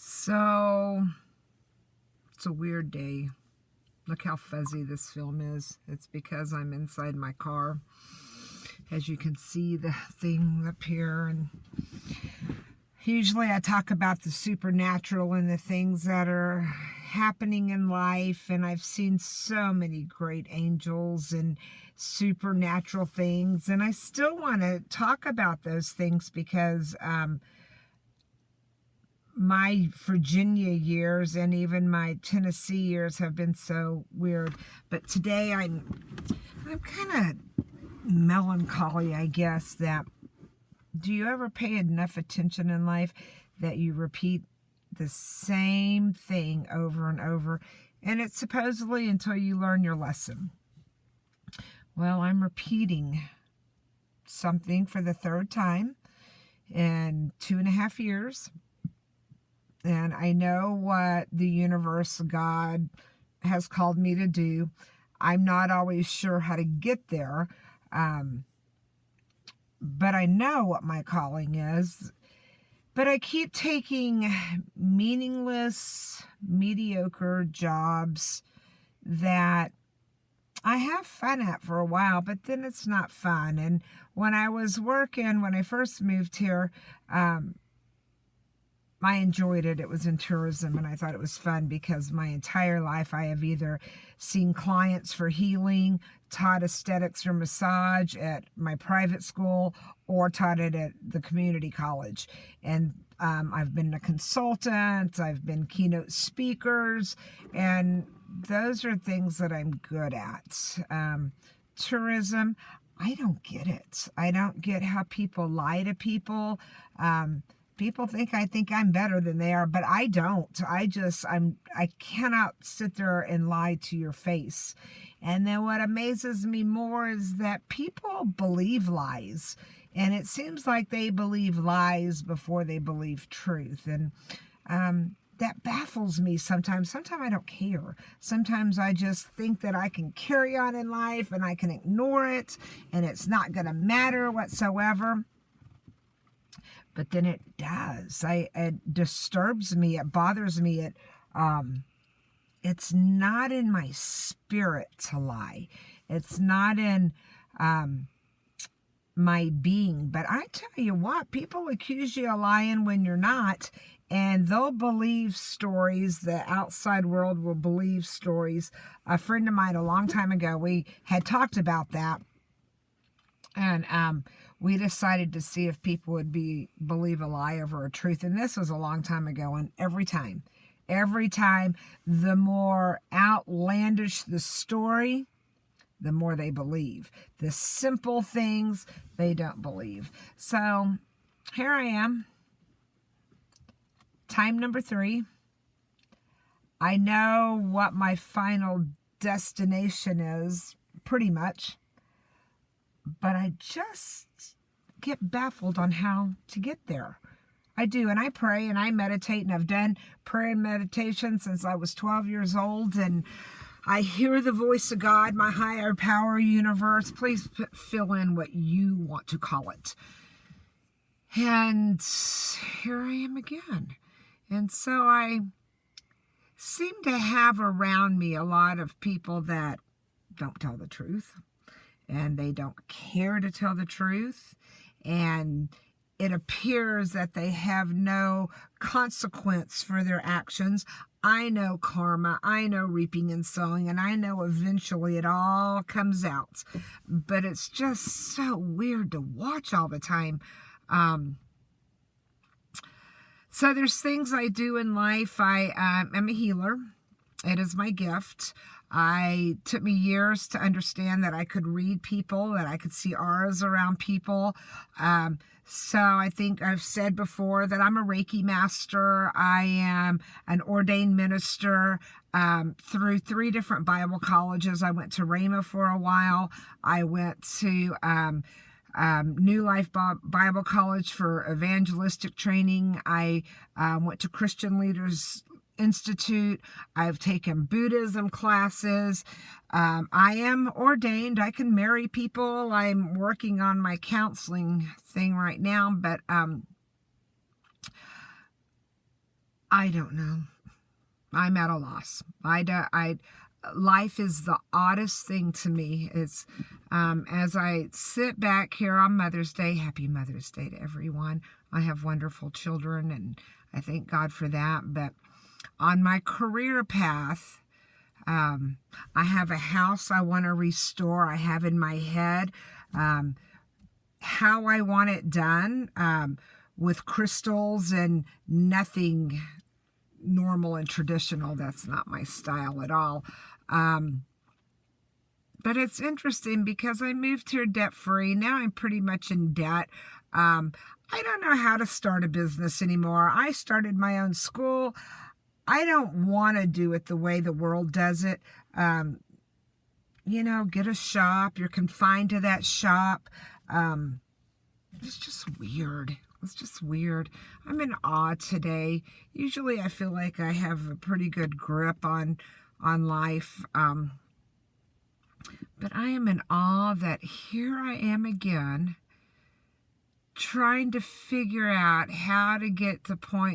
So, it's a weird day. Look how fuzzy this film is. It's because I'm inside my car. As you can see, the thing up here. And usually I talk about the supernatural and the things that are happening in life. And I've seen so many great angels and supernatural things. And I still want to talk about those things because my Virginia years and even my Tennessee years have been so weird. But today I'm kind of melancholy, I guess. That do you ever pay enough attention in life that you repeat the same thing over and over, and it's supposedly until you learn your lesson? Well, I'm repeating something for the third time in 2.5 years. And I know what the universe, God, has called me to do. I'm not always sure how to get there, but I know what my calling is. But I keep taking meaningless, mediocre jobs that I have fun at for a while, but then it's not fun. And when I was working, when I first moved here, I enjoyed it. It was in tourism, and I thought it was fun because my entire life I have either seen clients for healing, taught aesthetics or massage at my private school, or taught it at the community college. And I've been a consultant, I've been keynote speakers, and those are things that I'm good at. Tourism, I don't get it. I don't get how people lie to people. People think I'm better than they are, but I don't. I cannot sit there and lie to your face. And then what amazes me more is that people believe lies. And it seems like they believe lies before they believe truth. And that baffles me sometimes. Sometimes I don't care. Sometimes I just think that I can carry on in life and I can ignore it and it's not going to matter whatsoever. But then it does. It disturbs me. It bothers me. It's not in my spirit to lie. It's not in my being. But I tell you what, people accuse you of lying when you're not, and they'll believe stories. The outside world will believe stories. A friend of mine a long time ago, we had talked about that. And we decided to see if people would believe a lie over a truth. And this was a long time ago. And every time, the more outlandish the story, the more they believe. The simple things, they don't believe. So here I am. Time number 3. I know what my final destination is, pretty much. But I just get baffled on how to get there. I do, and I pray and I meditate, and I've done prayer and meditation since I was 12 years old, and I hear the voice of God, my higher power, universe. Please fill in what you want to call it. And here I am again. And so I seem to have around me a lot of people that don't tell the truth. And they don't care to tell the truth. And it appears that they have no consequence for their actions. I know karma. I know reaping and sowing. And I know eventually it all comes out. But it's just so weird to watch all the time. So there's things I do in life. I am a healer. It is my gift. It took me years to understand that I could read people, that I could see auras around people. So I think I've said before that I'm a Reiki master. I am an ordained minister through 3 different Bible colleges. I went to Rhema for a while. I went to New Life Bible College for evangelistic training. I went to Christian Leaders Institute. I've taken Buddhism classes. I am ordained. I can marry people. I'm working on my counseling thing right now, but I don't know. I'm at a loss. Life is the oddest thing to me. It's as I sit back here on Mother's Day. Happy Mother's Day to everyone. I have wonderful children, and I thank God for that. But on my career path, I have a house I want to restore. I have in my head how I want it done, with crystals and nothing normal and traditional. That's not my style at all. But it's interesting because I moved here debt free. Now I'm pretty much in debt. I don't know how to start a business anymore. I started my own school. I don't want to do it the way the world does it. Get a shop. You're confined to that shop. It's just weird. It's just weird. I'm in awe today. Usually I feel like I have a pretty good grip on life. But I am in awe that here I am again, trying to figure out how to get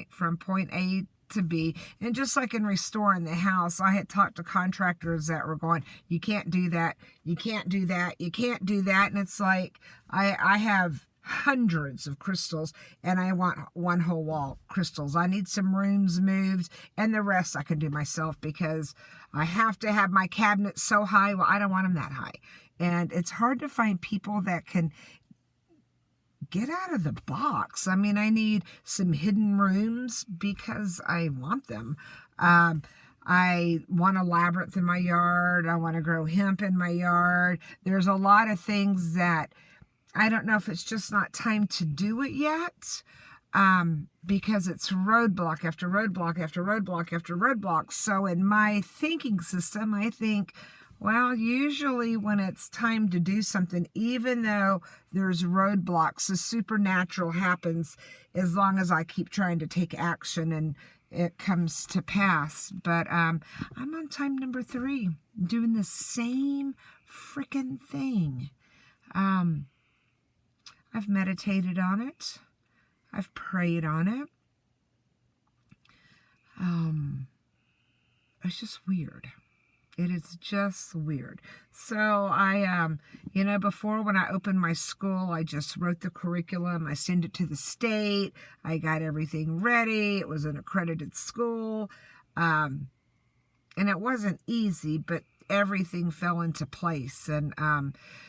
from point A to be. And just like in restoring the house, I had talked to contractors that were going, you can't do that, you can't do that, you can't do that. And it's like, I have hundreds of crystals and I want one whole wall crystals. I need some rooms moved, and the rest I can do myself because I have to have my cabinets so high. Well, I don't want them that high. And it's hard to find people that can get out of the box. I mean, I need some hidden rooms because I want them. I want a labyrinth in my yard. I want to grow hemp in my yard. There's a lot of things that I don't know if it's just not time to do it yet, because it's roadblock after roadblock after roadblock after roadblock. So in my thinking system, I think, well, usually when it's time to do something, even though there's roadblocks, the supernatural happens as long as I keep trying to take action and it comes to pass. But I'm on time number 3, doing the same freaking thing. I've meditated on it. I've prayed on it. It's just weird. It is just weird. So I, before when I opened my school, I just wrote the curriculum. I sent it to the state. I got everything ready. It was an accredited school. And it wasn't easy, but everything fell into place. And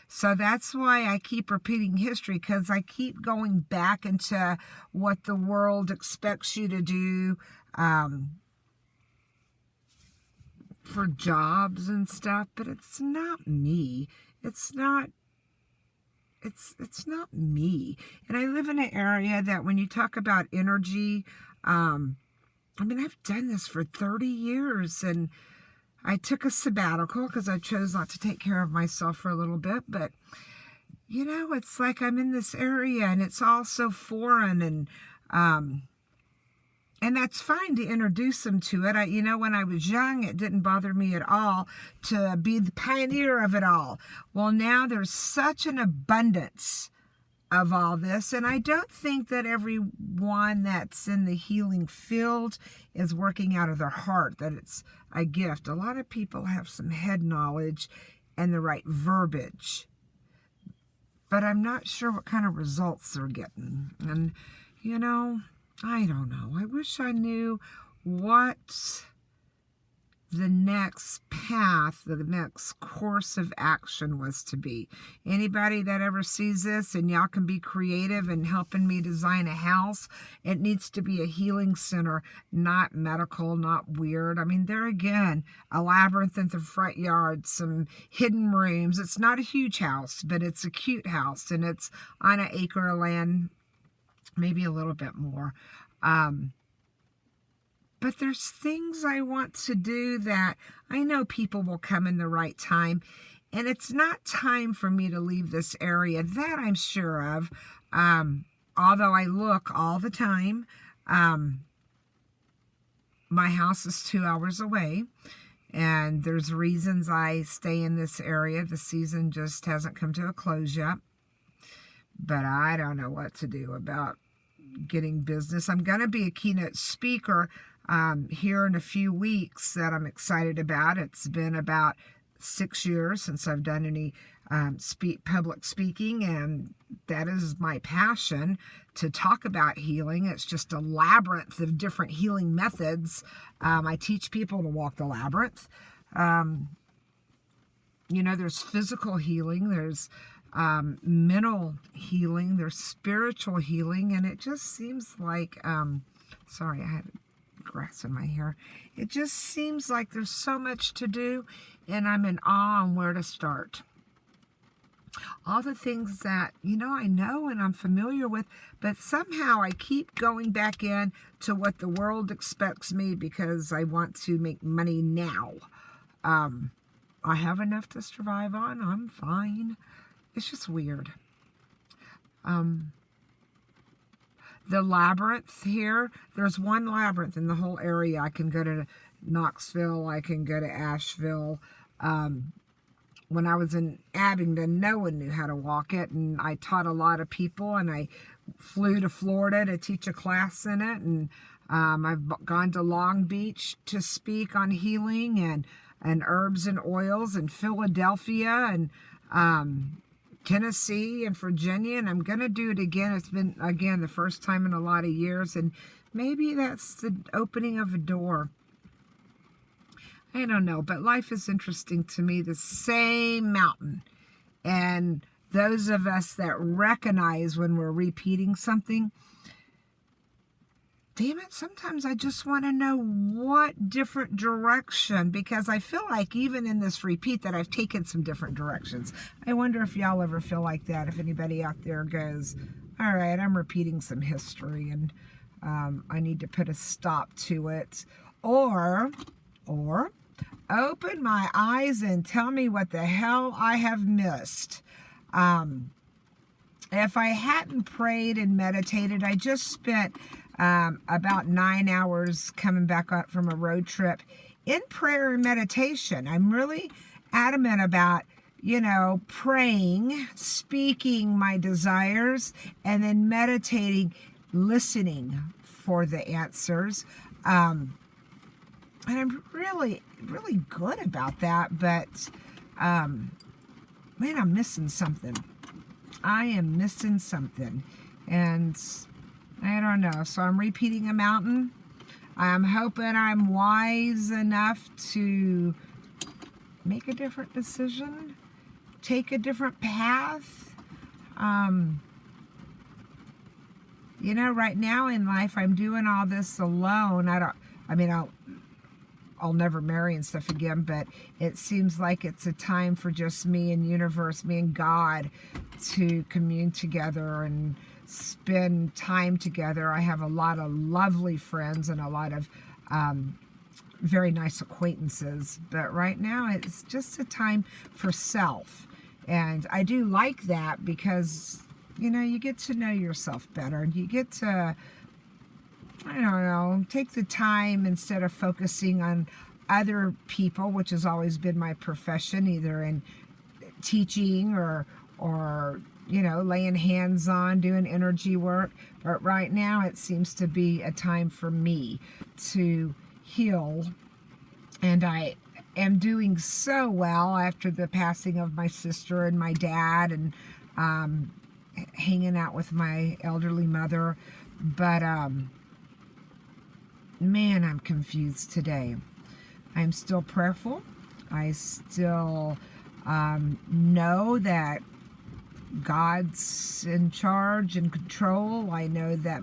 so that's why I keep repeating history, because I keep going back into what the world expects you to do for jobs and stuff. But it's not me. It's not me. And I live in an area that when you talk about energy, I've done this for 30 years, and I took a sabbatical because I chose not to take care of myself for a little bit. But, it's like I'm in this area and it's all so foreign, and that's fine to introduce them to it. When I was young, it didn't bother me at all to be the pioneer of it all. Well, now there's such an abundance of all this, and I don't think that everyone that's in the healing field is working out of their heart that it's a gift. A lot of people have some head knowledge and the right verbiage, but I'm not sure what kind of results they're getting. And I don't know. I wish I knew what the next path, the next course of action was to be. Anybody that ever sees this, and y'all can be creative in helping me design a house, it needs to be a healing center, not medical, not weird. There again, a labyrinth in the front yard, some hidden rooms. It's not a huge house, but it's a cute house, and it's on an acre of land, maybe a little bit more. But there's things I want to do that I know people will come in the right time. And it's not time for me to leave this area, that I'm sure of. Although I look all the time. My house is 2 hours away. And there's reasons I stay in this area. The season just hasn't come to a close yet. But I don't know what to do about getting business. I'm going to be a keynote speaker here in a few weeks that I'm excited about. It's been about 6 years since I've done any public speaking, and that is my passion, to talk about healing. It's just a labyrinth of different healing methods. I teach people to walk the labyrinth. There's physical healing, there's mental healing, there's spiritual healing, and it just seems like, sorry, I had grass in my hair. It just seems like there's so much to do, and I'm in awe on where to start. All the things that, I know and I'm familiar with, but somehow I keep going back in to what the world expects me because I want to make money now. I have enough to survive on. I'm fine. It's just weird. The labyrinth here, there's one labyrinth in the whole area. I can go to Knoxville. I can go to Asheville. When I was in Abingdon, no one knew how to walk it, and I taught a lot of people, and I flew to Florida to teach a class in it, and I've gone to Long Beach to speak on healing and herbs and oils, and Philadelphia and Tennessee and Virginia, and I'm going to do it again. It's been, again, the first time in a lot of years, and maybe that's the opening of a door. I don't know, but life is interesting to me. The same mountain. And those of us that recognize when we're repeating something, damn it, sometimes I just want to know what different direction, because I feel like even in this repeat that I've taken some different directions. I wonder if y'all ever feel like that, if anybody out there goes, all right, I'm repeating some history and I need to put a stop to it. Or open my eyes and tell me what the hell I have missed. If I hadn't prayed and meditated, I just spent about 9 hours coming back up from a road trip in prayer and meditation. I'm really adamant about, praying, speaking my desires, and then meditating, listening for the answers. And I'm really, really good about that, but, man, I'm missing something. I am missing something, and I don't know. So I'm repeating a mountain. I'm hoping I'm wise enough to make a different decision, take a different path. Right now in life, I'm doing all this alone. I'll never marry and stuff again, but it seems like it's a time for just me and universe, me and God, to commune together and spend time together. I have a lot of lovely friends and a lot of very nice acquaintances, but right now it's just a time for self. And I do like that because, you get to know yourself better, and you get to, take the time instead of focusing on other people, which has always been my profession, either in teaching or laying hands on, doing energy work. But right now it seems to be a time for me to heal. And I am doing so well after the passing of my sister and my dad, and hanging out with my elderly mother. But man, I'm confused today. I'm still prayerful. I still know that God's in charge and control. I know that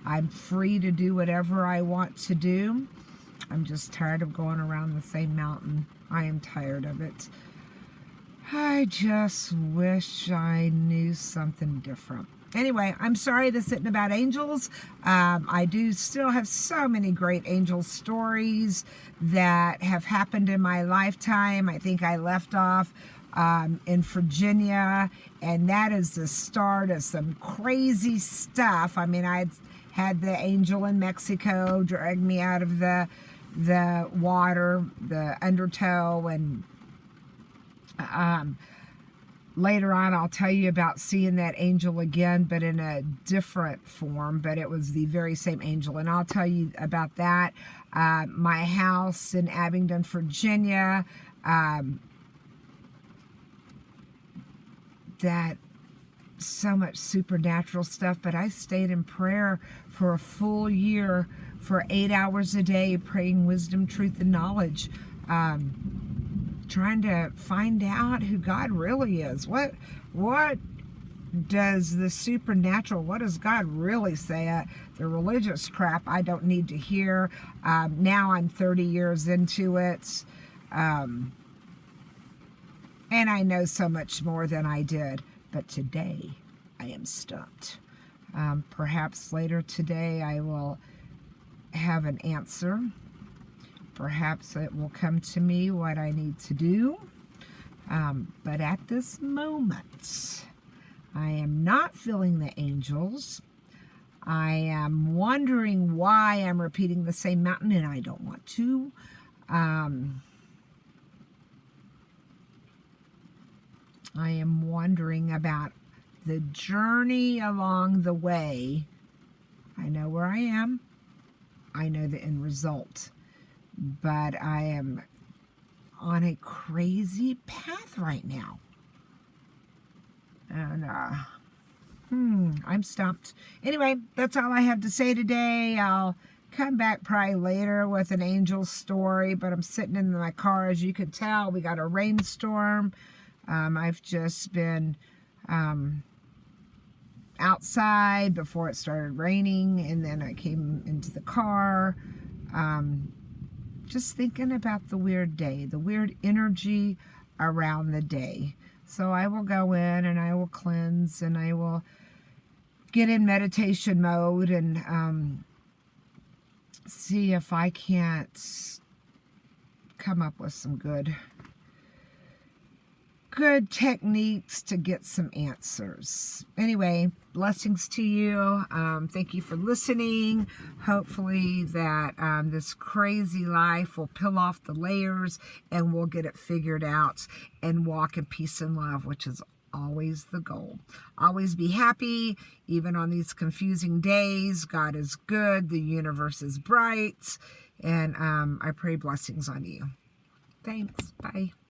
I'm free to do whatever I want to do. I'm just tired of going around the same mountain. I am tired of it. I just wish I knew something different. Anyway, I'm sorry this isn't about angels. I do still have so many great angel stories that have happened in my lifetime. I think I left off in Virginia, and that is the start of some crazy stuff. I mean, I had the angel in Mexico drag me out of the water, the undertow, and later on, I'll tell you about seeing that angel again, but in a different form, but it was the very same angel, and I'll tell you about that. My house in Abingdon, Virginia, that so much supernatural stuff, but I stayed in prayer for a full year for 8 hours a day, praying wisdom, truth, and knowledge, trying to find out who God really is. What does the supernatural, what does God really say? The religious crap I don't need to hear. Now I'm 30 years into it, and I know so much more than I did. But today, I am stumped. Perhaps later today, I will have an answer. Perhaps it will come to me what I need to do. But at this moment, I am not feeling the angels. I am wondering why I'm repeating the same mountain, and I don't want to. I am wondering about the journey along the way. I know where I am. I know the end result. But I am on a crazy path right now. And I'm stumped. Anyway, that's all I have to say today. I'll come back probably later with an angel story, but I'm sitting in my car. As you can tell, we got a rainstorm. I've just been outside before it started raining, and then I came into the car, just thinking about the weird day, the weird energy around the day. So I will go in and I will cleanse, and I will get in meditation mode and see if I can't come up with some good techniques to get some answers. Anyway, blessings to you. Thank you for listening. Hopefully that this crazy life will peel off the layers and we'll get it figured out and walk in peace and love, which is always the goal. Always be happy, even on these confusing days. God is good. The universe is bright. And I pray blessings on you. Thanks. Bye.